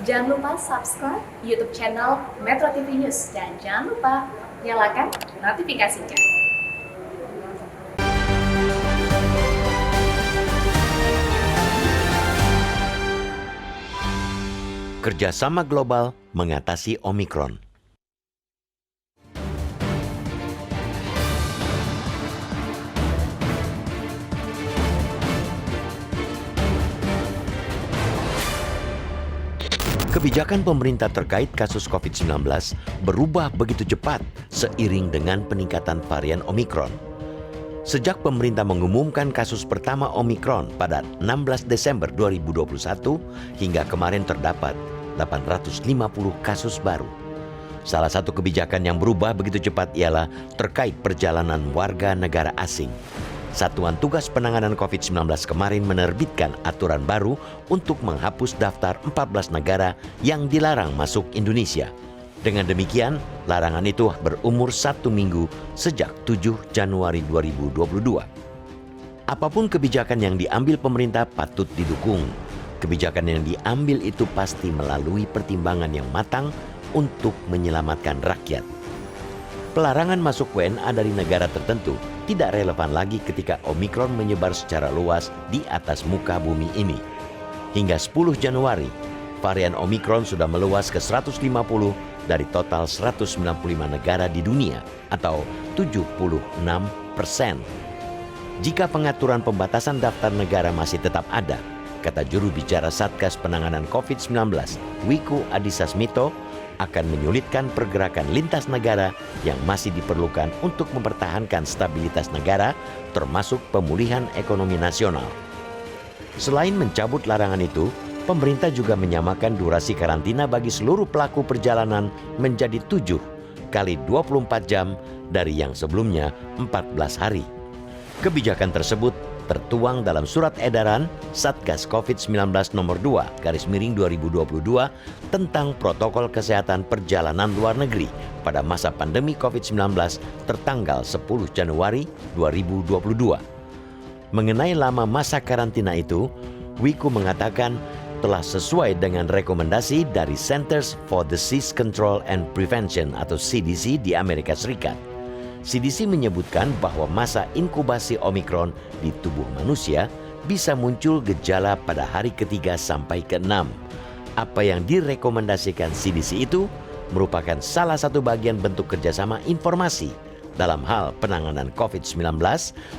Jangan lupa subscribe YouTube channel Metro TV News dan jangan lupa nyalakan notifikasinya. Kerjasama global mengatasi Omikron. Kebijakan pemerintah terkait kasus COVID-19 berubah begitu cepat seiring dengan peningkatan varian Omikron. Sejak pemerintah mengumumkan kasus pertama Omikron pada 16 Desember 2021 hingga kemarin terdapat 850 kasus baru. Salah satu kebijakan yang berubah begitu cepat ialah terkait perjalanan warga negara asing. Satuan Tugas Penanganan COVID-19 kemarin menerbitkan aturan baru untuk menghapus daftar 14 negara yang dilarang masuk Indonesia. Dengan demikian, larangan itu berumur 1 minggu sejak 7 Januari 2022. Apapun kebijakan yang diambil pemerintah patut didukung. Kebijakan yang diambil itu pasti melalui pertimbangan yang matang untuk menyelamatkan rakyat. Pelarangan masuk WNA dari negara tertentu tidak relevan lagi ketika Omikron menyebar secara luas di atas muka bumi ini. Hingga 10 Januari, varian Omikron sudah meluas ke 150 dari total 195 negara di dunia atau 76%. Jika pengaturan pembatasan daftar negara masih tetap ada, kata juru bicara Satgas Penanganan COVID-19, Wiku Adhisa Smito, akan menyulitkan pergerakan lintas negara yang masih diperlukan untuk mempertahankan stabilitas negara, termasuk pemulihan ekonomi nasional. Selain mencabut larangan itu, pemerintah juga menyamakan durasi karantina bagi seluruh pelaku perjalanan menjadi 7 kali 24 jam dari yang sebelumnya 14 hari. Kebijakan tersebut tertuang dalam surat edaran Satgas COVID-19 nomor 2/2022 tentang protokol kesehatan perjalanan luar negeri pada masa pandemi COVID-19 tertanggal 10 Januari 2022. Mengenai lama masa karantina itu, Wiku mengatakan telah sesuai dengan rekomendasi dari Centers for Disease Control and Prevention atau CDC di Amerika Serikat. CDC menyebutkan bahwa masa inkubasi Omikron di tubuh manusia bisa muncul gejala pada hari ketiga sampai ke-6. Apa yang direkomendasikan CDC itu merupakan salah satu bagian bentuk kerjasama informasi dalam hal penanganan COVID-19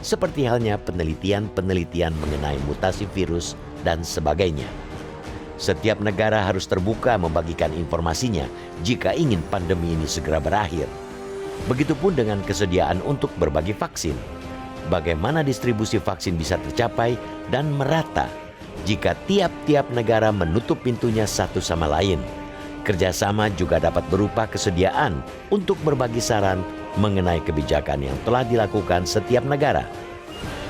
seperti halnya penelitian-penelitian mengenai mutasi virus dan sebagainya. Setiap negara harus terbuka membagikan informasinya jika ingin pandemi ini segera berakhir. Begitupun dengan kesediaan untuk berbagi vaksin. Bagaimana distribusi vaksin bisa tercapai dan merata jika tiap-tiap negara menutup pintunya satu sama lain. Kerjasama juga dapat berupa kesediaan untuk berbagi saran mengenai kebijakan yang telah dilakukan setiap negara.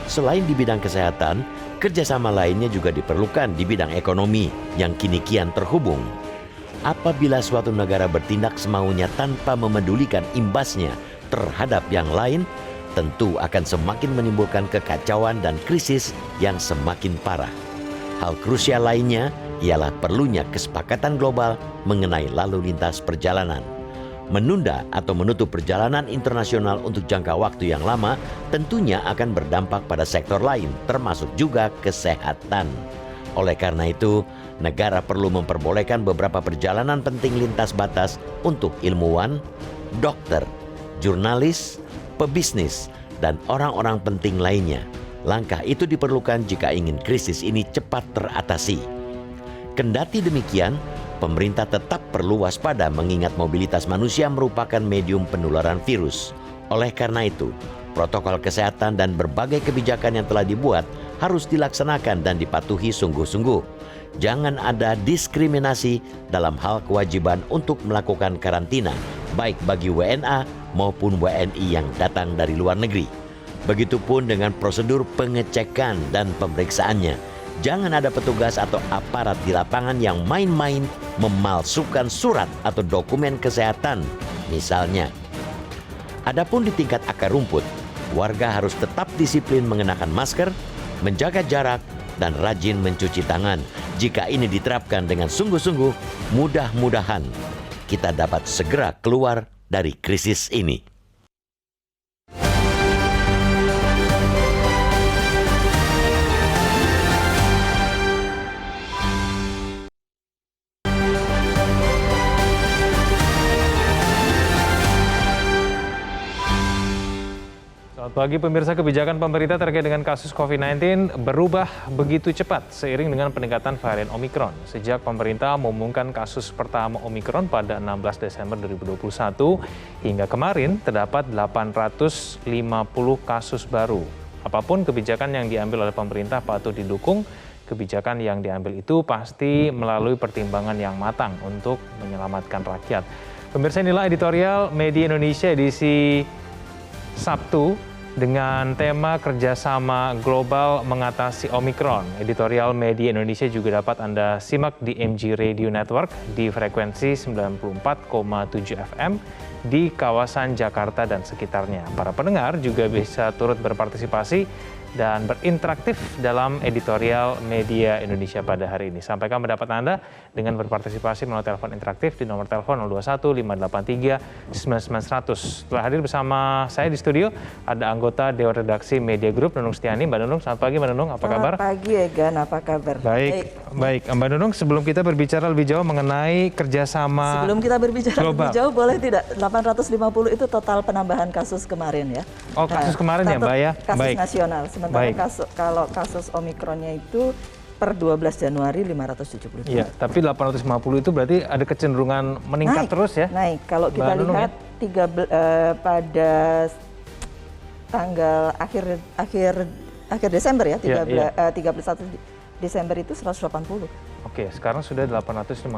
Selain di bidang kesehatan, kerjasama lainnya juga diperlukan di bidang ekonomi yang kini kian terhubung. Apabila suatu negara bertindak semaunya tanpa memedulikan imbasnya terhadap yang lain, tentu akan semakin menimbulkan kekacauan dan krisis yang semakin parah. Hal krusial lainnya ialah perlunya kesepakatan global mengenai lalu lintas perjalanan. Menunda atau menutup perjalanan internasional untuk jangka waktu yang lama tentunya akan berdampak pada sektor lain, termasuk juga kesehatan. Oleh karena itu, negara perlu memperbolehkan beberapa perjalanan penting lintas batas untuk ilmuwan, dokter, jurnalis, pebisnis, dan orang-orang penting lainnya. Langkah itu diperlukan jika ingin krisis ini cepat teratasi. Kendati demikian, pemerintah tetap perlu waspada mengingat mobilitas manusia merupakan medium penularan virus. Oleh karena itu, protokol kesehatan dan berbagai kebijakan yang telah dibuat harus dilaksanakan dan dipatuhi sungguh-sungguh. Jangan ada diskriminasi dalam hal kewajiban untuk melakukan karantina, baik bagi WNA maupun WNI yang datang dari luar negeri. Begitupun dengan prosedur pengecekan dan pemeriksaannya. Jangan ada petugas atau aparat di lapangan yang main-main memalsukan surat atau dokumen kesehatan, misalnya. Adapun di tingkat akar rumput, warga harus tetap disiplin mengenakan masker, menjaga jarak, dan rajin mencuci tangan. Jika ini diterapkan dengan sungguh-sungguh, mudah-mudahan kita dapat segera keluar dari krisis ini. Selamat pagi pemirsa, kebijakan pemerintah terkait dengan kasus COVID-19 berubah begitu cepat seiring dengan peningkatan varian Omikron. Sejak pemerintah mengumumkan kasus pertama Omikron pada 16 Desember 2021, hingga kemarin terdapat 850 kasus baru. Apapun kebijakan yang diambil oleh pemerintah patut didukung. Kebijakan yang diambil itu pasti melalui pertimbangan yang matang untuk menyelamatkan rakyat. Pemirsa, inilah editorial Media Indonesia edisi Sabtu dengan tema kerjasama global mengatasi Omikron. Editorial Media Indonesia juga dapat Anda simak di MG Radio Network di frekuensi 94,7 FM di kawasan Jakarta dan sekitarnya. Para pendengar juga bisa turut berpartisipasi dan berinteraktif dalam editorial Media Indonesia pada hari ini. Sampaikan pendapat Anda dengan berpartisipasi melalui telepon interaktif di nomor telepon 021 583 9900. Setelah hadir bersama saya di studio, ada anggota Dewan Redaksi Media Group, Nunung Setiani. Mbak Nunung, selamat pagi Mbak Nunung, apa kabar? Selamat pagi Egan, apa kabar? Baik. Mbak Nunung, sebelum kita berbicara lebih jauh mengenai kerjasama Sebelum kita berbicara global, lebih jauh, boleh tidak? 850 itu total penambahan kasus kemarin ya. Oh, kasus kemarin ya Mbak ya? Kasus Baik. nasional. Sementara kalau kasus Omikronnya itu per 12 Januari 570. Iya, tapi 850 itu berarti ada kecenderungan meningkat terus ya? Naik. Kalau kita Mbak Nunung, lihat pada tanggal akhir Desember ya, 31 Desember itu 180. Oke, sekarang sudah 850.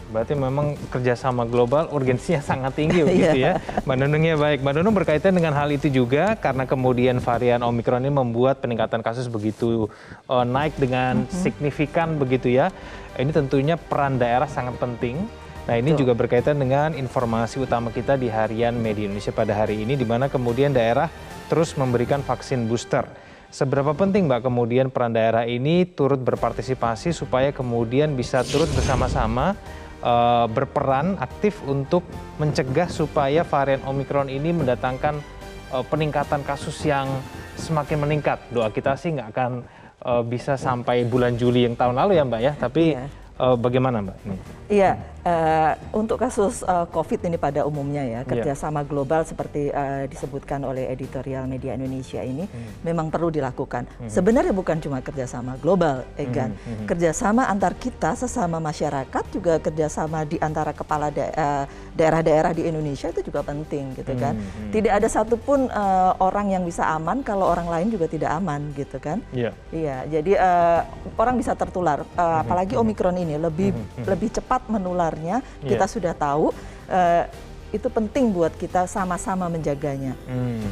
Berarti memang kerjasama global urgensinya sangat tinggi begitu ya. Mbak Nunung ya, baik. Mbak Nunung berkaitan dengan hal itu juga karena kemudian varian Omikron ini membuat peningkatan kasus begitu naik dengan signifikan begitu ya. Ini tentunya peran daerah sangat penting. Nah, ini juga berkaitan dengan informasi utama kita di harian Media Indonesia pada hari ini, di mana kemudian daerah terus memberikan vaksin booster. Seberapa penting Mbak kemudian peran daerah ini turut berpartisipasi supaya kemudian bisa turut bersama-sama berperan aktif untuk mencegah supaya varian Omikron ini mendatangkan peningkatan kasus yang semakin meningkat. Doa kita sih nggak akan bisa sampai bulan Juli yang tahun lalu ya Mbak ya, tapi bagaimana Mbak ini? Iya, untuk kasus COVID ini pada umumnya ya, kerjasama global seperti disebutkan oleh editorial Media Indonesia ini memang perlu dilakukan. Sebenarnya bukan cuma kerjasama global, Egan. Kerjasama antar kita sesama masyarakat, juga kerjasama di antara kepala daerah-daerah di Indonesia itu juga penting gitu kan. Tidak ada satupun orang yang bisa aman kalau orang lain juga tidak aman gitu kan. Iya, jadi orang bisa tertular, apalagi Omikron ini lebih cepat menularnya, kita sudah tahu, itu penting buat kita sama-sama menjaganya.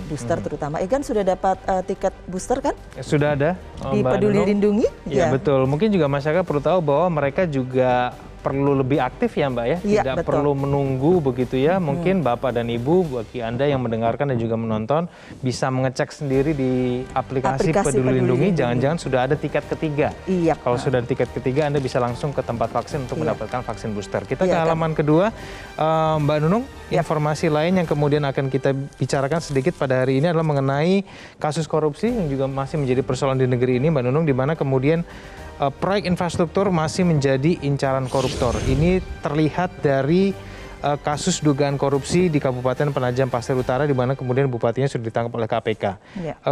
Booster terutama. Egan sudah dapat tiket booster kan? Sudah ada. Di Peduli Lindungi? Ya, betul. Mungkin juga masyarakat perlu tahu bahwa mereka juga perlu lebih aktif ya Mbak ya, tidak perlu menunggu begitu ya. Mungkin Bapak dan Ibu, bagi Anda yang mendengarkan dan juga menonton, bisa mengecek sendiri di aplikasi Peduli Lindungi, jangan-jangan sudah ada tiket ketiga. Kalau sudah ada tiket ketiga, Anda bisa langsung ke tempat vaksin untuk mendapatkan vaksin booster. Kita ke halaman kedua, Mbak Nunung, informasi lain yang kemudian akan kita bicarakan sedikit pada hari ini adalah mengenai kasus korupsi yang juga masih menjadi persoalan di negeri ini, Mbak Nunung, di mana kemudian proyek infrastruktur masih menjadi incaran koruptor. Ini terlihat dari kasus dugaan korupsi di Kabupaten Penajam Pasir Utara, di mana kemudian bupatinya sudah ditangkap oleh KPK.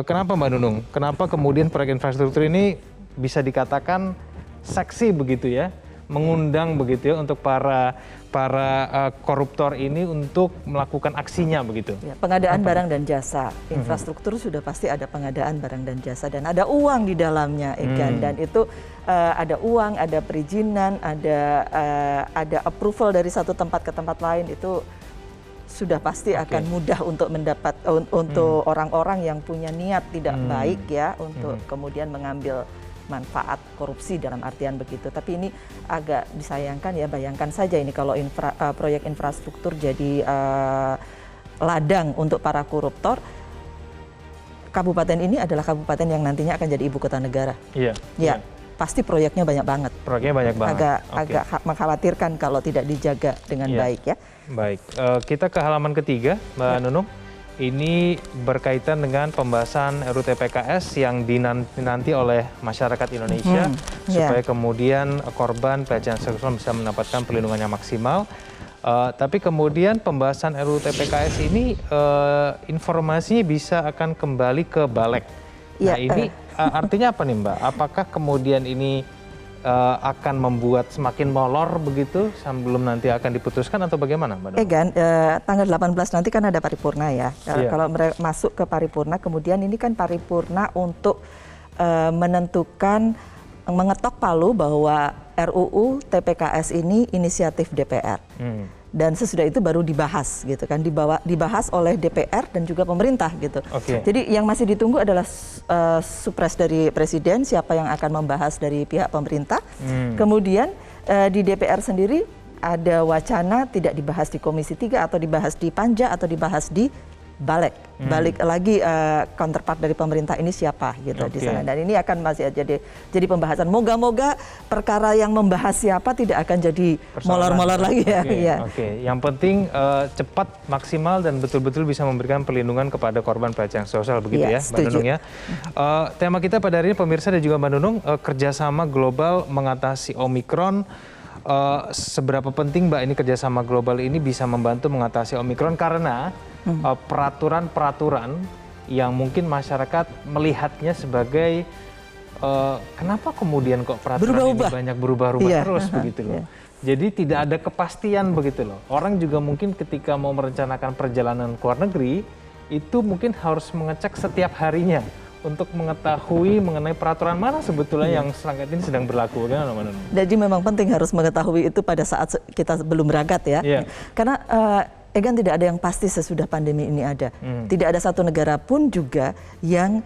Kenapa Mbak Nunung? Kenapa kemudian proyek infrastruktur ini bisa dikatakan seksi begitu ya, mengundang begitu ya untuk para koruptor ini untuk melakukan aksinya begitu? Pengadaan barang dan jasa, infrastruktur sudah pasti ada pengadaan barang dan jasa dan ada uang di dalamnya, Egan. Dan itu ada uang, ada perizinan, ada approval dari satu tempat ke tempat lain, itu sudah pasti akan mudah untuk mendapat untuk orang-orang yang punya niat tidak baik ya untuk kemudian mengambil manfaat korupsi dalam artian begitu. Tapi ini agak disayangkan ya, bayangkan saja ini kalau proyek infrastruktur jadi ladang untuk para koruptor. Kabupaten ini adalah kabupaten yang nantinya akan jadi ibu kota negara. pasti proyeknya banyak banget. Proyeknya banyak banget. Agak mengkhawatirkan kalau tidak dijaga dengan baik ya. Baik, kita ke halaman ketiga, Mbak Nunung. Ini berkaitan dengan pembahasan RUU TPKS yang dinanti oleh masyarakat Indonesia supaya kemudian korban pelecehan seksual bisa mendapatkan perlindungan yang maksimal. Tapi kemudian pembahasan RUU TPKS ini informasinya bisa akan kembali ke Balek. Nah ini artinya apa nih Mbak? Apakah kemudian ini akan membuat semakin molor begitu sebelum nanti akan diputuskan atau bagaimana Mbak? Egan, tanggal 18 nanti kan ada paripurna ya. Kalau mereka masuk ke paripurna, kemudian ini kan paripurna untuk menentukan, mengetok palu bahwa RUU TPKS ini inisiatif DPR. Dan sesudah itu baru dibahas gitu kan, dibahas oleh DPR dan juga pemerintah gitu. Jadi yang masih ditunggu adalah supres dari Presiden, siapa yang akan membahas dari pihak pemerintah. Kemudian di DPR sendiri ada wacana tidak dibahas di Komisi 3 atau dibahas di Panja atau dibahas di Balek. Balik lagi counterpart dari pemerintah ini siapa gitu di sana. Dan ini akan masih jadi pembahasan. Moga-moga perkara yang membahas siapa tidak akan jadi molor-molor lagi ya. Yang penting cepat, maksimal dan betul-betul bisa memberikan perlindungan kepada korban pelecehan seksual begitu ya, Mbak Nunung ya. Tema kita pada hari ini pemirsa dan juga Mbak Nunung, kerjasama global mengatasi Omikron. Seberapa penting Mbak ini kerjasama global ini bisa membantu mengatasi Omikron karena peraturan-peraturan yang mungkin masyarakat melihatnya sebagai kenapa kemudian kok peraturan ini banyak berubah-ubah terus begitu loh. Jadi tidak ada kepastian begitu loh. Orang juga mungkin ketika mau merencanakan perjalanan ke luar negeri itu mungkin harus mengecek setiap harinya untuk mengetahui mengenai peraturan mana sebetulnya yang selangkah ini sedang berlaku. Jadi memang penting harus mengetahui itu pada saat kita belum berangkat ya. Karena Egan tidak ada yang pasti sesudah pandemi ini ada. Tidak ada satu negara pun juga yang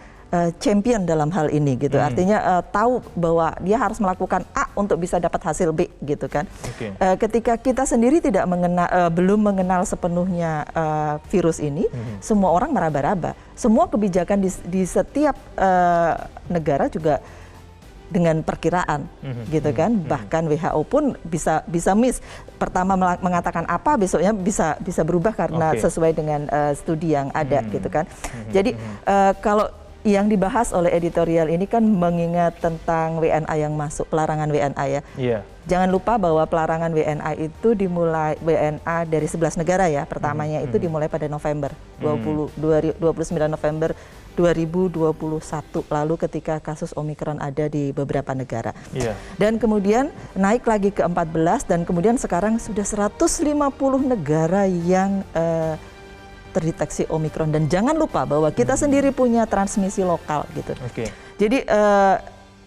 champion dalam hal ini gitu. Artinya tahu bahwa dia harus melakukan A untuk bisa dapat hasil B gitu kan. Ketika kita sendiri belum mengenal sepenuhnya virus ini, semua orang meraba-raba. Semua kebijakan di setiap negara juga dengan perkiraan gitu kan. Bahkan WHO pun bisa miss. Pertama mengatakan apa, besoknya bisa berubah karena sesuai dengan studi yang ada gitu kan. Jadi kalau yang dibahas oleh editorial ini kan mengingat tentang WNA yang masuk, pelarangan WNA ya. Jangan lupa bahwa pelarangan WNA itu dimulai WNA dari 11 negara ya. Pertamanya itu dimulai pada November 29 November 2021 lalu ketika kasus Omikron ada di beberapa negara. Dan kemudian naik lagi ke 14 dan kemudian sekarang sudah 150 negara yang terdeteksi Omikron. Dan jangan lupa bahwa kita sendiri punya transmisi lokal gitu. Jadi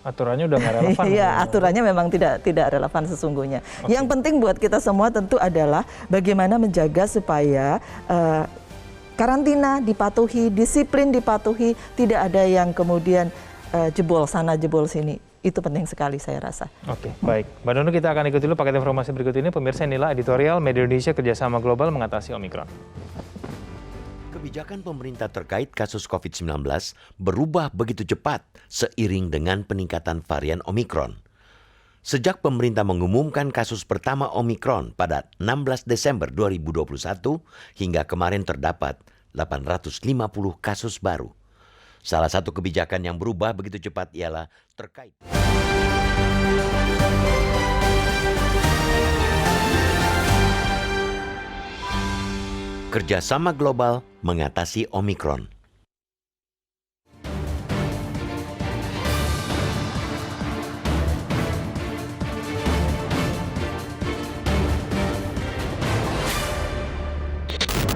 aturannya udah nggak relevan. Iya, aturannya memang tidak relevan sesungguhnya. Yang penting buat kita semua tentu adalah bagaimana menjaga supaya karantina dipatuhi, disiplin dipatuhi, tidak ada yang kemudian jebol sana jebol sini. Itu penting sekali saya rasa. Baik. Mbak Nunung, kita akan ikuti dulu paket informasi berikut ini. Pemirsa, inilah editorial Media Indonesia kerjasama global mengatasi Omikron. Kebijakan pemerintah terkait kasus COVID-19 berubah begitu cepat seiring dengan peningkatan varian Omikron. Sejak pemerintah mengumumkan kasus pertama Omikron pada 16 Desember 2021 hingga kemarin terdapat 850 kasus baru. Salah satu kebijakan yang berubah begitu cepat ialah terkait kerjasama global mengatasi Omikron.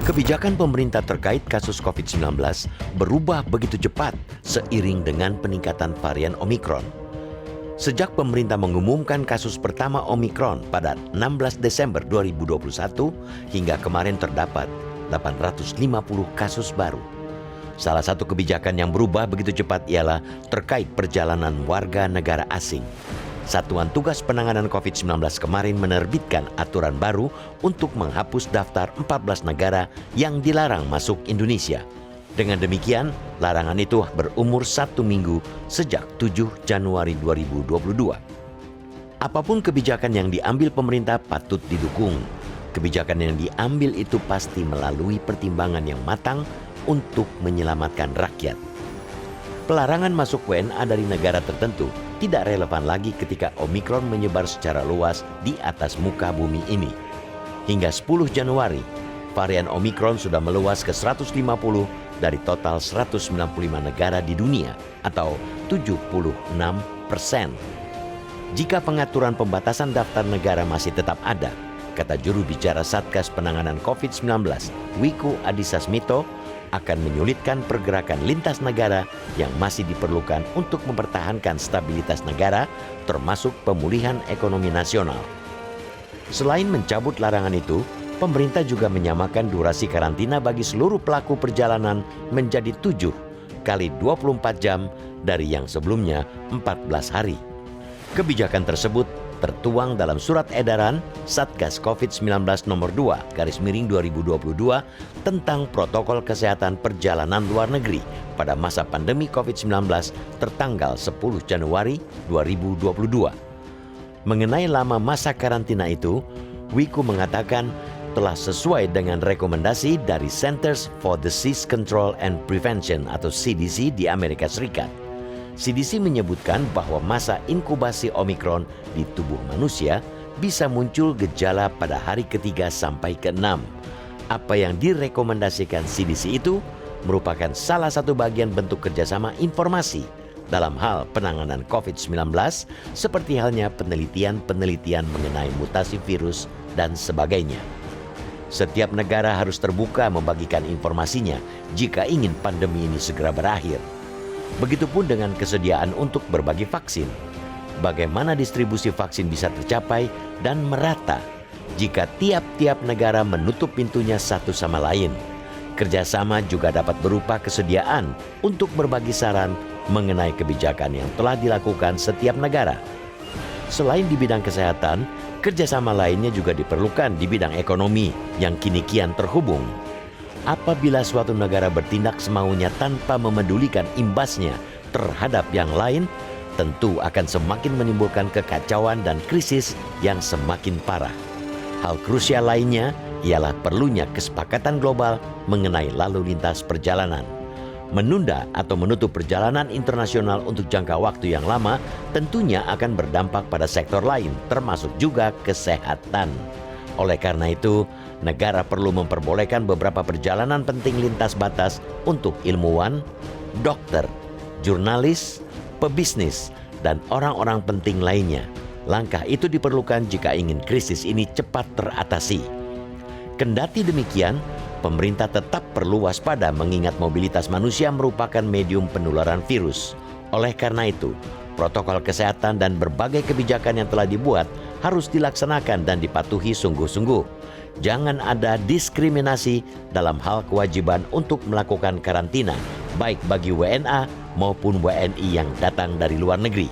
Kebijakan pemerintah terkait kasus COVID-19 berubah begitu cepat seiring dengan peningkatan varian Omikron. Sejak pemerintah mengumumkan kasus pertama Omikron pada 16 Desember 2021 hingga kemarin terdapat 850 kasus baru. Salah satu kebijakan yang berubah begitu cepat ialah terkait perjalanan warga negara asing. Satuan Tugas Penanganan COVID-19 kemarin menerbitkan aturan baru untuk menghapus daftar 14 negara yang dilarang masuk Indonesia. Dengan demikian, larangan itu berumur 1 minggu sejak 7 Januari 2022. Apapun kebijakan yang diambil pemerintah patut didukung. Kebijakan yang diambil itu pasti melalui pertimbangan yang matang untuk menyelamatkan rakyat. Pelarangan masuk WNA dari negara tertentu tidak relevan lagi ketika Omikron menyebar secara luas di atas muka bumi ini. Hingga 10 Januari, varian Omikron sudah meluas ke 150 dari total 195 negara di dunia atau 76%. Jika pengaturan pembatasan daftar negara masih tetap ada, kata juru bicara Satgas Penanganan COVID-19, Wiku Adhisa Smito, akan menyulitkan pergerakan lintas negara yang masih diperlukan untuk mempertahankan stabilitas negara, termasuk pemulihan ekonomi nasional. Selain mencabut larangan itu, pemerintah juga menyamakan durasi karantina bagi seluruh pelaku perjalanan menjadi 7 kali 24 jam dari yang sebelumnya 14 hari. Kebijakan tersebut tertuang dalam surat edaran Satgas COVID-19 nomor 2/2022 tentang protokol kesehatan perjalanan luar negeri pada masa pandemi COVID-19 tertanggal 10 Januari 2022. Mengenai lama masa karantina itu, Wiku mengatakan telah sesuai dengan rekomendasi dari Centers for Disease Control and Prevention atau CDC di Amerika Serikat. CDC menyebutkan bahwa masa inkubasi Omikron di tubuh manusia bisa muncul gejala pada hari ketiga sampai ke-6. Apa yang direkomendasikan CDC itu merupakan salah satu bagian bentuk kerjasama informasi dalam hal penanganan COVID-19 seperti halnya penelitian-penelitian mengenai mutasi virus dan sebagainya. Setiap negara harus terbuka membagikan informasinya jika ingin pandemi ini segera berakhir. Begitupun dengan kesediaan untuk berbagi vaksin. Bagaimana distribusi vaksin bisa tercapai dan merata jika tiap-tiap negara menutup pintunya satu sama lain. Kerjasama juga dapat berupa kesediaan untuk berbagi saran mengenai kebijakan yang telah dilakukan setiap negara. Selain di bidang kesehatan, kerjasama lainnya juga diperlukan di bidang ekonomi yang kini kian terhubung. Apabila suatu negara bertindak semaunya tanpa memedulikan imbasnya terhadap yang lain, tentu akan semakin menimbulkan kekacauan dan krisis yang semakin parah. Hal krusial lainnya ialah perlunya kesepakatan global mengenai lalu lintas perjalanan. Menunda atau menutup perjalanan internasional untuk jangka waktu yang lama tentunya akan berdampak pada sektor lain, termasuk juga kesehatan. Oleh karena itu, negara perlu memperbolehkan beberapa perjalanan penting lintas batas untuk ilmuwan, dokter, jurnalis, pebisnis, dan orang-orang penting lainnya. Langkah itu diperlukan jika ingin krisis ini cepat teratasi. Kendati demikian, pemerintah tetap perlu waspada mengingat mobilitas manusia merupakan medium penularan virus. Oleh karena itu, protokol kesehatan dan berbagai kebijakan yang telah dibuat harus dilaksanakan dan dipatuhi sungguh-sungguh. Jangan ada diskriminasi dalam hal kewajiban untuk melakukan karantina, baik bagi WNA maupun WNI yang datang dari luar negeri.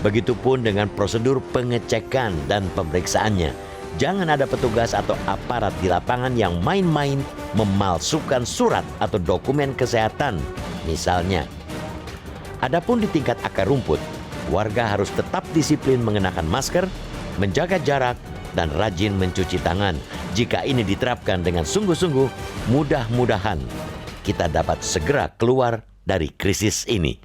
Begitupun dengan prosedur pengecekan dan pemeriksaannya. Jangan ada petugas atau aparat di lapangan yang main-main memalsukan surat atau dokumen kesehatan, misalnya. Adapun di tingkat akar rumput, warga harus tetap disiplin mengenakan masker, menjaga jarak, dan rajin mencuci tangan. Jika ini diterapkan dengan sungguh-sungguh, mudah-mudahan kita dapat segera keluar dari krisis ini.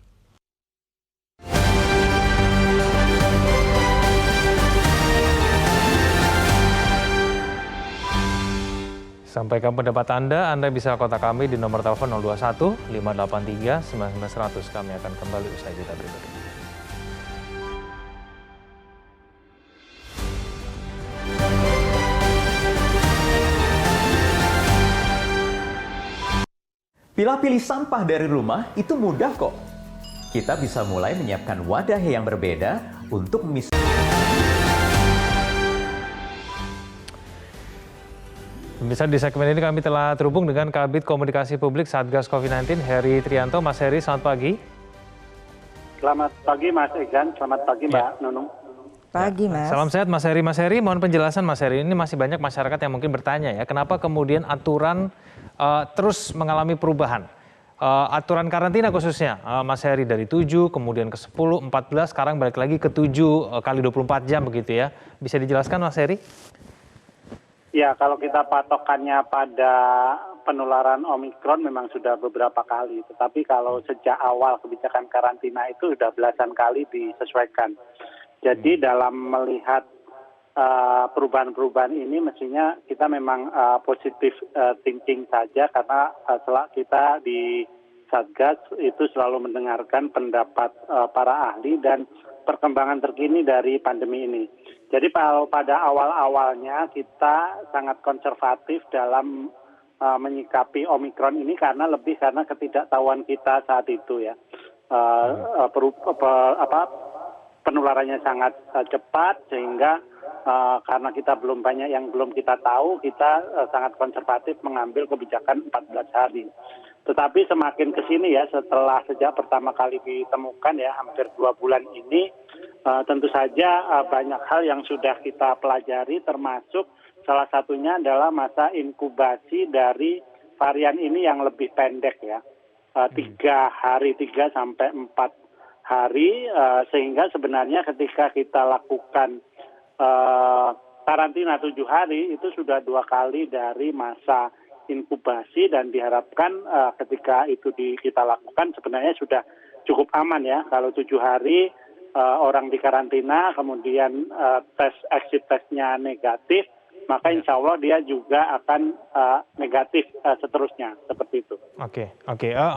Sampaikan pendapat Anda bisa kontak kami di nomor telepon 021 583 9900. Kami akan kembali usai jeda berikut ini. Pilih sampah dari rumah itu mudah kok. Kita bisa mulai menyiapkan wadah yang berbeda untuk memisahkan. Pemirsa, di segmen ini kami telah terhubung dengan Kabid Komunikasi Publik Satgas COVID-19, Heri Trianto. Mas Heri, selamat pagi. Selamat pagi Mas Egzan, selamat pagi Mbak Nunung. Pagi Mas. Salam sehat Mas Heri. Mas Heri, mohon penjelasan Mas Heri. Ini masih banyak masyarakat yang mungkin bertanya ya, kenapa kemudian aturan terus mengalami perubahan? aturan karantina khususnya, Mas Heri, dari 7, kemudian ke 10, 14, sekarang balik lagi ke 7 kali 24 jam begitu ya. Bisa dijelaskan Mas Heri? Ya, kalau kita patokannya pada penularan Omikron memang sudah beberapa kali. Tetapi kalau sejak awal kebijakan karantina itu sudah belasan kali disesuaikan. Jadi dalam melihat perubahan-perubahan ini mestinya kita memang positif thinking saja karena setelah kita di Satgas itu selalu mendengarkan pendapat para ahli dan perkembangan terkini dari pandemi ini. Jadi pada awal-awalnya kita sangat konservatif dalam menyikapi Omikron ini karena ketidaktahuan kita saat itu ya. Penularannya sangat cepat sehingga karena kita belum banyak yang belum kita tahu, kita sangat konservatif mengambil kebijakan 14 hari. Tetapi semakin ke sini ya, sejak pertama kali ditemukan ya, hampir 2 bulan ini, tentu saja banyak hal yang sudah kita pelajari, termasuk salah satunya adalah masa inkubasi dari varian ini yang lebih pendek ya, 3 hari, 3 sampai 4 hari, sehingga sebenarnya ketika kita lakukan karantina 7 hari itu sudah 2 kali dari masa inkubasi dan diharapkan ketika itu kita lakukan sebenarnya sudah cukup aman ya. Kalau 7 hari orang di karantina kemudian exit testnya negatif, maka insya Allah dia juga akan negatif seterusnya seperti itu. Oke.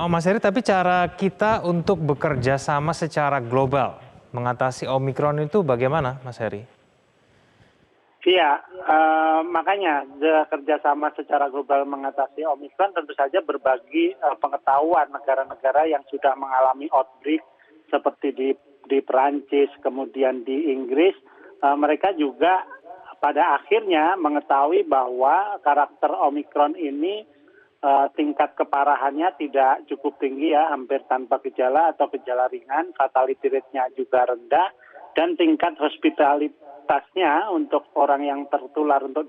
Mas Heri, tapi cara kita untuk bekerja sama secara global mengatasi Omikron itu bagaimana, Mas Heri? Iya, makanya kerjasama secara global mengatasi Omikron tentu saja berbagi pengetahuan negara-negara yang sudah mengalami outbreak seperti di Perancis, kemudian di Inggris, mereka juga pada akhirnya mengetahui bahwa karakter Omikron ini tingkat keparahannya tidak cukup tinggi ya, hampir tanpa gejala atau gejala ringan, fatality rate-nya juga rendah, dan tingkat hospitalitasnya untuk orang yang tertular untuk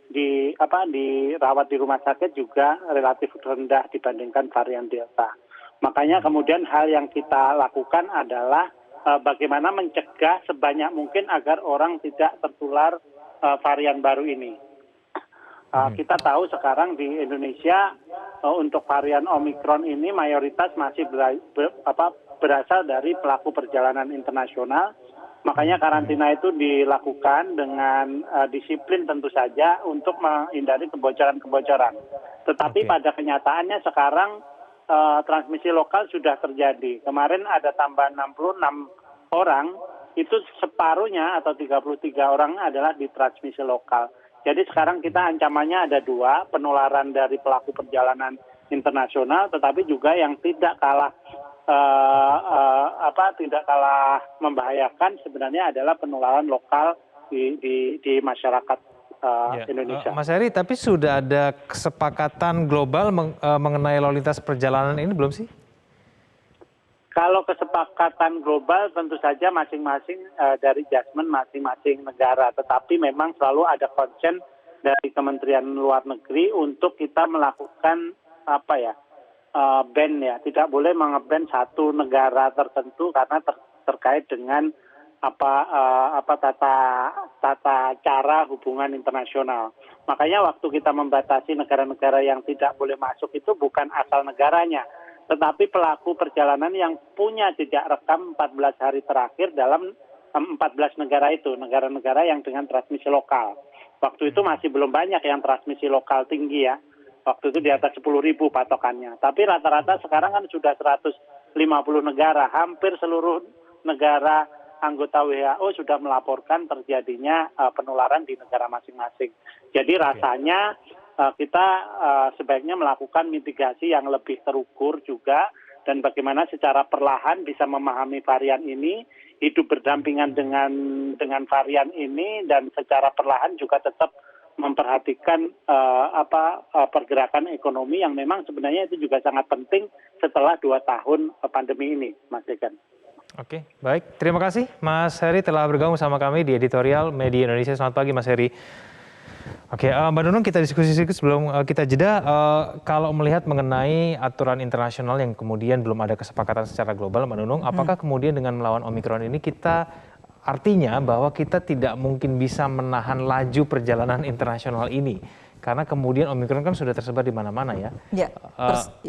dirawat di rumah sakit juga relatif rendah dibandingkan varian Delta. Makanya kemudian hal yang kita lakukan adalah bagaimana mencegah sebanyak mungkin agar orang tidak tertular varian baru ini. Kita tahu sekarang di Indonesia untuk varian Omikron ini mayoritas masih berasal dari pelaku perjalanan internasional. Makanya karantina itu dilakukan dengan disiplin tentu saja untuk menghindari kebocoran-kebocoran. Tetapi pada kenyataannya sekarang transmisi lokal sudah terjadi. Kemarin ada tambahan 66 orang, itu separuhnya atau 33 orang adalah di transmisi lokal. Jadi sekarang kita ancamannya ada 2, penularan dari pelaku perjalanan internasional, tetapi juga yang tidak kalah membahayakan sebenarnya adalah penularan lokal di masyarakat Indonesia. Mas Heri, tapi sudah ada kesepakatan global mengenai lalu lintas perjalanan ini belum sih? Kalau kesepakatan global tentu saja masing-masing dari adjustment masing-masing negara, tetapi memang selalu ada concern dari Kementerian Luar Negeri untuk kita melakukan ban ya, tidak boleh mengeban satu negara tertentu karena terkait dengan tata cara hubungan internasional. Makanya waktu kita membatasi negara-negara yang tidak boleh masuk itu bukan asal negaranya, tetapi pelaku perjalanan yang punya jejak rekam 14 hari terakhir dalam 14 negara itu, negara-negara yang dengan transmisi lokal. Waktu itu masih belum banyak yang transmisi lokal tinggi ya. Waktu itu di atas 10.000 patokannya. Tapi rata-rata sekarang kan sudah 150 negara, hampir seluruh negara anggota WHO sudah melaporkan terjadinya penularan di negara masing-masing. Jadi rasanya kita sebaiknya melakukan mitigasi yang lebih terukur juga, dan bagaimana secara perlahan bisa memahami varian ini, hidup berdampingan dengan varian ini, dan secara perlahan juga tetap memperhatikan pergerakan ekonomi yang memang sebenarnya itu juga sangat penting setelah 2 tahun pandemi ini, Mas Dekan. Oke, baik. Terima kasih Mas Heri telah bergabung sama kami di editorial Media Indonesia. Selamat pagi Mas Heri. Oke, Mbak Nunung, kita diskusi sedikit sebelum kita jeda. Kalau melihat mengenai aturan internasional yang kemudian belum ada kesepakatan secara global, Mbak Nunung, apakah kemudian dengan melawan Omikron ini kita artinya bahwa kita tidak mungkin bisa menahan laju perjalanan internasional ini? Karena kemudian Omikron kan sudah tersebar di mana-mana ya. Ya,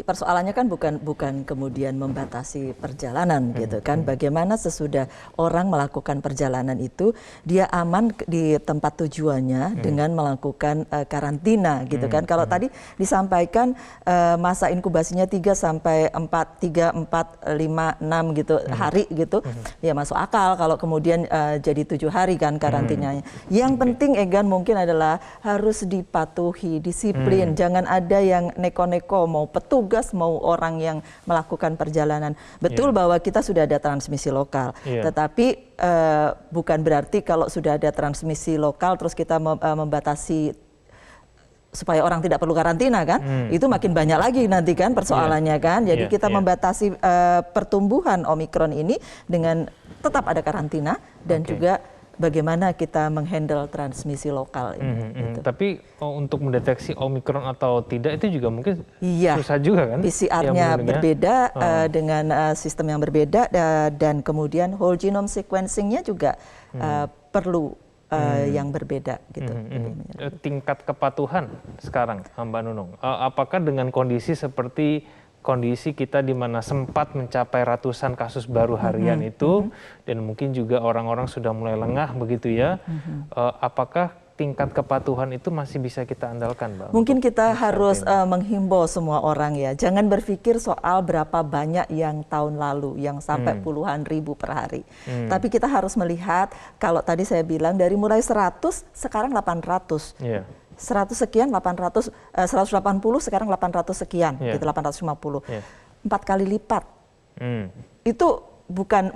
persoalannya kan bukan kemudian membatasi perjalanan gitu kan. Bagaimana sesudah orang melakukan perjalanan itu dia aman di tempat tujuannya dengan melakukan karantina gitu kan. Kalau tadi disampaikan masa inkubasinya 3 sampai 4, 5, 6 gitu hari gitu. Ya masuk akal kalau kemudian jadi 7 hari kan karantinanya. Yang penting Egan mungkin adalah harus dipatuhi disiplin, jangan ada yang neko-neko mau petugas mau orang yang melakukan perjalanan. Betul bahwa kita sudah ada transmisi lokal, tetapi bukan berarti kalau sudah ada transmisi lokal terus kita membatasi supaya orang tidak perlu karantina kan, itu makin banyak lagi nanti kan persoalannya kan. Jadi kita membatasi pertumbuhan Omikron ini dengan tetap ada karantina dan juga bagaimana kita menghandle transmisi lokal ini. Gitu. Tapi untuk mendeteksi Omikron atau tidak itu juga mungkin susah juga kan? PCR-nya berbeda dengan sistem yang berbeda dan kemudian whole genome sequencing-nya juga perlu yang berbeda gitu. Tingkat kepatuhan sekarang, Mbak Nunung, apakah dengan kondisi seperti kondisi kita di mana sempat mencapai ratusan kasus baru harian itu dan mungkin juga orang-orang sudah mulai lengah begitu ya, apakah tingkat kepatuhan itu masih bisa kita andalkan, Mbak? Mungkin kita harus menghimbau semua orang ya, jangan berpikir soal berapa banyak yang tahun lalu, yang sampai puluhan ribu per hari. Tapi kita harus melihat, kalau tadi saya bilang dari mulai 100, sekarang 800. 100 sekian, 180 sekarang 800 sekian, gitu 850. 4 kali lipat. Itu bukan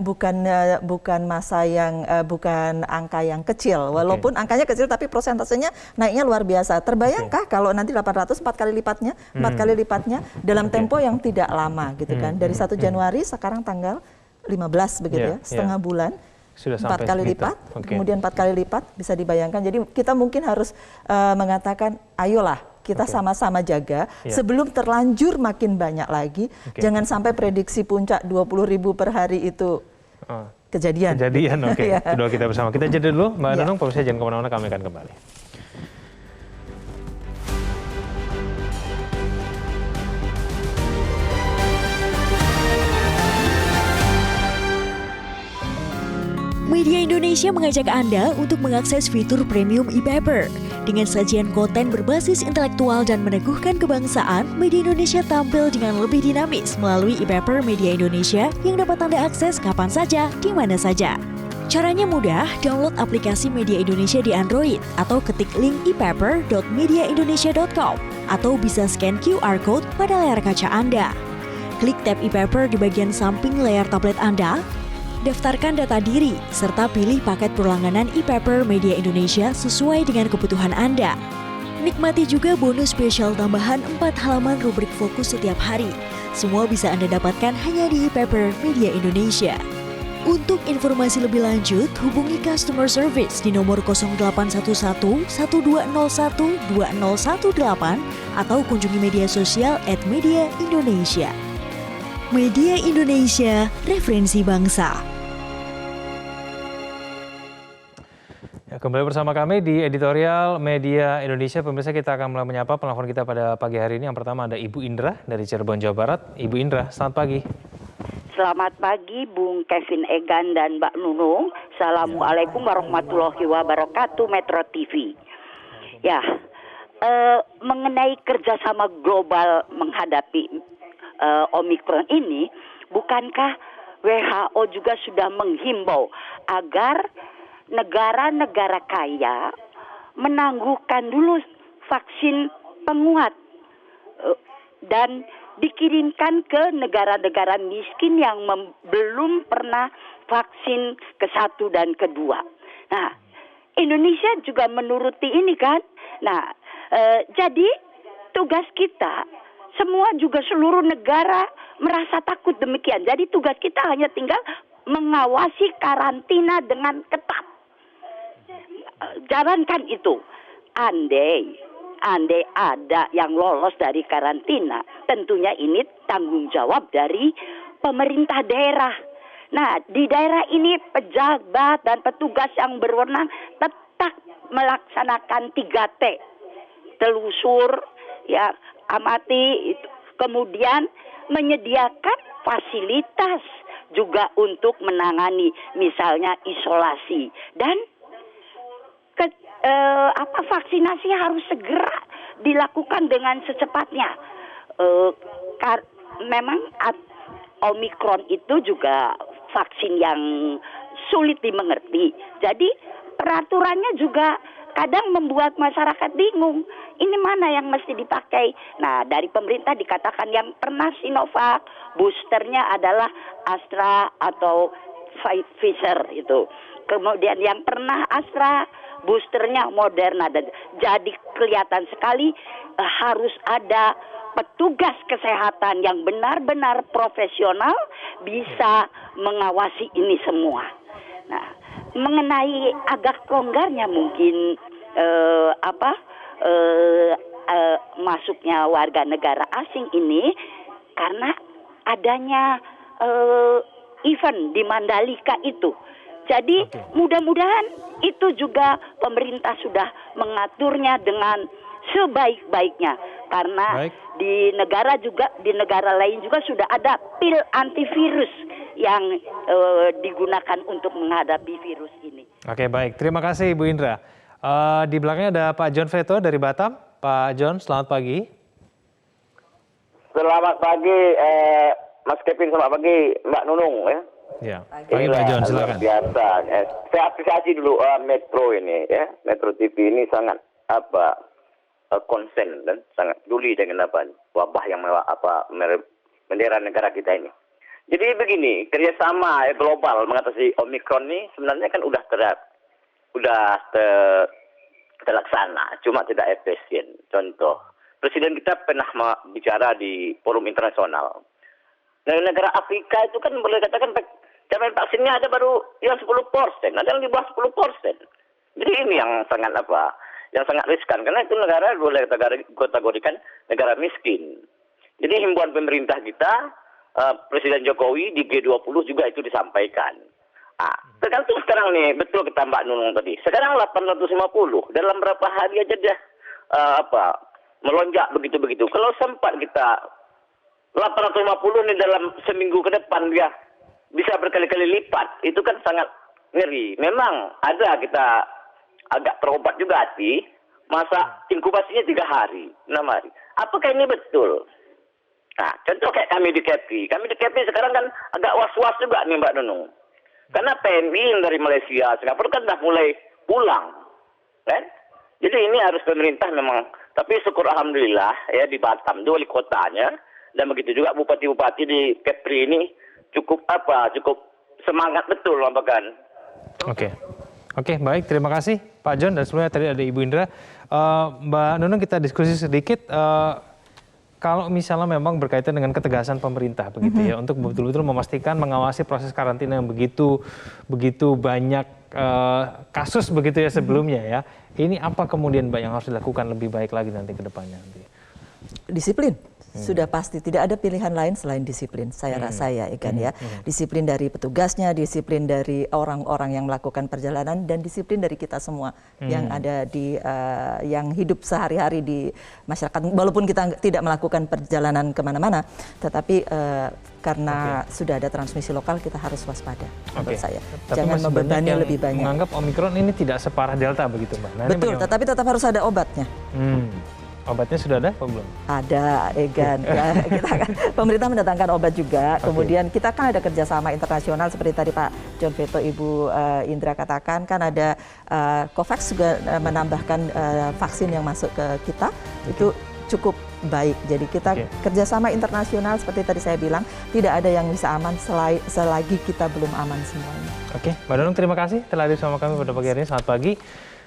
masa yang bukan angka yang kecil, walaupun angkanya kecil tapi persentasenya naiknya luar biasa. Terbayangkah kalau nanti 800 4 kali lipatnya dalam tempo yang tidak lama gitu kan. Dari 1 Januari sekarang tanggal 15 begitu ya, setengah bulan. Sudah 4 kali lipat, kemudian 4 kali lipat, bisa dibayangkan. Jadi kita mungkin harus mengatakan, ayolah kita sama-sama jaga sebelum terlanjur makin banyak lagi. Jangan sampai prediksi puncak 20.000 per hari itu kejadian. Oke. Doa kita bersama. Kita jeda dulu, Mbak Nunung, pemirsa jangan kemana-mana, kami akan kembali. Media Indonesia mengajak Anda untuk mengakses fitur premium e-paper. Dengan sajian konten berbasis intelektual dan meneguhkan kebangsaan, Media Indonesia tampil dengan lebih dinamis melalui e-paper Media Indonesia yang dapat Anda akses kapan saja, di mana saja. Caranya mudah, download aplikasi Media Indonesia di Android atau ketik link e-paper.mediaindonesia.com atau bisa scan QR code pada layar kaca Anda. Klik tab e-paper di bagian samping layar tablet Anda. Daftarkan data diri, serta pilih paket perlangganan e-paper Media Indonesia sesuai dengan kebutuhan Anda. Nikmati juga bonus spesial tambahan 4 halaman rubrik fokus setiap hari. Semua bisa Anda dapatkan hanya di e-paper Media Indonesia. Untuk informasi lebih lanjut, hubungi customer service di nomor 0811 1201 2018 atau kunjungi media sosial @mediaindonesia. Media Indonesia, referensi bangsa. Kembali bersama kami di editorial Media Indonesia. Pemirsa, kita akan mulai menyapa penelpon kita pada pagi hari ini. Yang pertama ada Ibu Indra dari Cirebon, Jawa Barat. Ibu Indra, selamat pagi. Selamat pagi Bung Kevin Egan dan Mbak Nunung. Assalamualaikum warahmatullahi wabarakatuh, Metro TV. Ya, mengenai kerjasama global menghadapi Omikron ini, bukankah WHO juga sudah menghimbau agar negara-negara kaya menangguhkan dulu vaksin penguat dan dikirimkan ke negara-negara miskin yang belum pernah vaksin ke-1 dan ke-2. Nah, Indonesia juga menuruti ini kan. Nah, jadi tugas kita semua juga seluruh negara merasa takut demikian. Jadi tugas kita hanya tinggal mengawasi karantina dengan ketat. Jalankan itu. andai ada yang lolos dari karantina, tentunya ini tanggung jawab dari pemerintah daerah. Nah, di daerah ini pejabat dan petugas yang berwenang tetap melaksanakan 3T. Telusur, ya, amati, kemudian menyediakan fasilitas juga untuk menangani misalnya isolasi dan vaksinasi harus segera dilakukan dengan secepatnya. Memang Omikron itu juga vaksin yang sulit dimengerti. Jadi peraturannya juga kadang membuat masyarakat bingung. Ini mana yang mesti dipakai? Nah, dari pemerintah dikatakan yang pernah Sinovac, boosternya adalah Astra atau Pfizer itu. Kemudian yang pernah Astra, boosternya Moderna. Dan jadi kelihatan sekali harus ada petugas kesehatan yang benar-benar profesional bisa mengawasi ini semua. Nah, mengenai agak longgarnya mungkin masuknya warga negara asing ini karena adanya event di Mandalika itu. Jadi mudah-mudahan itu juga pemerintah sudah mengaturnya dengan sebaik-baiknya karena di negara lain juga sudah ada pil antivirus yang digunakan untuk menghadapi virus ini. Oke, baik. Terima kasih Ibu Indra. Di belakangnya ada Pak John Veto dari Batam. Pak John, selamat pagi. Selamat pagi Mas Kevin, selamat pagi Mbak Nunung ya. Ya, pagi Pak John, silakan. Biasa. Saya apresiasi dulu Metro ini ya, Metro TV ini sangat konsen dan sangat peduli dengan wabah yang bendera negara kita ini. Jadi begini, kerjasama global mengatasi Omikron ini sebenarnya kan udah terlaksana, cuma tidak efisien. Contoh, Presiden kita pernah bicara di forum internasional. Negara Afrika itu kan boleh katakan capaian vaksinnya ada baru yang 10%, ada yang di bawah 10%. Jadi ini yang sangat yang sangat riskan karena itu negara boleh kategorikan negara miskin. Jadi himbauan pemerintah kita, Presiden Jokowi di G20 juga itu disampaikan. Tergantung sekarang nih, betul kata Mbak Nunung tadi. Sekarang 850, dalam berapa hari aja dia melonjak begitu-begitu. Kalau sempat kita 850 nih dalam seminggu ke depan dia bisa berkali-kali lipat, itu kan sangat ngeri. Memang ada kita agak terobat juga hati, masa inkubasinya 3 hari, 6 hari. Apakah ini betul? Nah, contoh kayak kami di KEPI sekarang kan agak was-was juga nih Mbak Nunung. Karena PMI yang dari Malaysia, Singapura kan sudah mulai pulang. Kan? Jadi ini harus pemerintah memang, tapi syukur alhamdulillah ya di Batam, wali kotanya, dan begitu juga bupati-bupati di KEPRI ini cukup semangat betul kan. Oke, baik, terima kasih Pak John, dan sebelumnya tadi ada Ibu Indra. Mbak Nunung, kita diskusi sedikit. Kalau misalnya memang berkaitan dengan ketegasan pemerintah begitu ya, untuk betul-betul memastikan mengawasi proses karantina yang begitu banyak kasus begitu ya sebelumnya ya. Ini apa kemudian Mbak yang harus dilakukan lebih baik lagi nanti ke depannya? Disiplin. Sudah pasti tidak ada pilihan lain selain disiplin, saya rasa ya Ikan ya. Disiplin dari petugasnya, disiplin dari orang-orang yang melakukan perjalanan, dan disiplin dari kita semua yang ada di yang hidup sehari-hari di masyarakat. Walaupun kita tidak melakukan perjalanan kemana-mana, tetapi karena sudah ada transmisi lokal, kita harus waspada menurut saya. Tapi jangan membebani lebih banyak. Menganggap Omikron ini tidak separah Delta begitu Mbak? Nah, betul, tetapi tetap harus ada obatnya. Obatnya sudah ada atau belum? Ada, Egan. Ya, pemerintah mendatangkan obat juga. Kemudian kita kan ada kerjasama internasional seperti tadi Pak John Veto, Ibu Indra katakan, kan ada COVAX juga menambahkan vaksin yang masuk ke kita. Itu cukup baik. Jadi kita kerjasama internasional seperti tadi saya bilang, tidak ada yang bisa aman selagi kita belum aman semuanya. Oke, Mbak Nunung, terima kasih telah hadir sama kami pada pagi hari ini. Selamat pagi.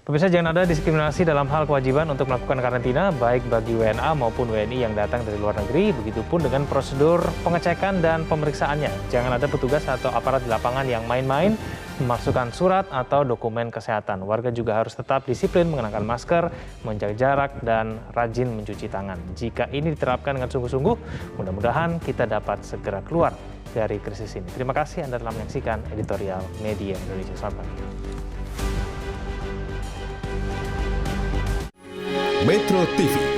Pemirsa, jangan ada diskriminasi dalam hal kewajiban untuk melakukan karantina, baik bagi WNA maupun WNI yang datang dari luar negeri, begitupun dengan prosedur pengecekan dan pemeriksaannya. Jangan ada petugas atau aparat di lapangan yang main-main memasukkan surat atau dokumen kesehatan. Warga juga harus tetap disiplin mengenakan masker, menjaga jarak, dan rajin mencuci tangan. Jika ini diterapkan dengan sungguh-sungguh, mudah-mudahan kita dapat segera keluar dari krisis ini. Terima kasih Anda telah menyaksikan editorial Media Indonesia. Selamat pagi. Metro TV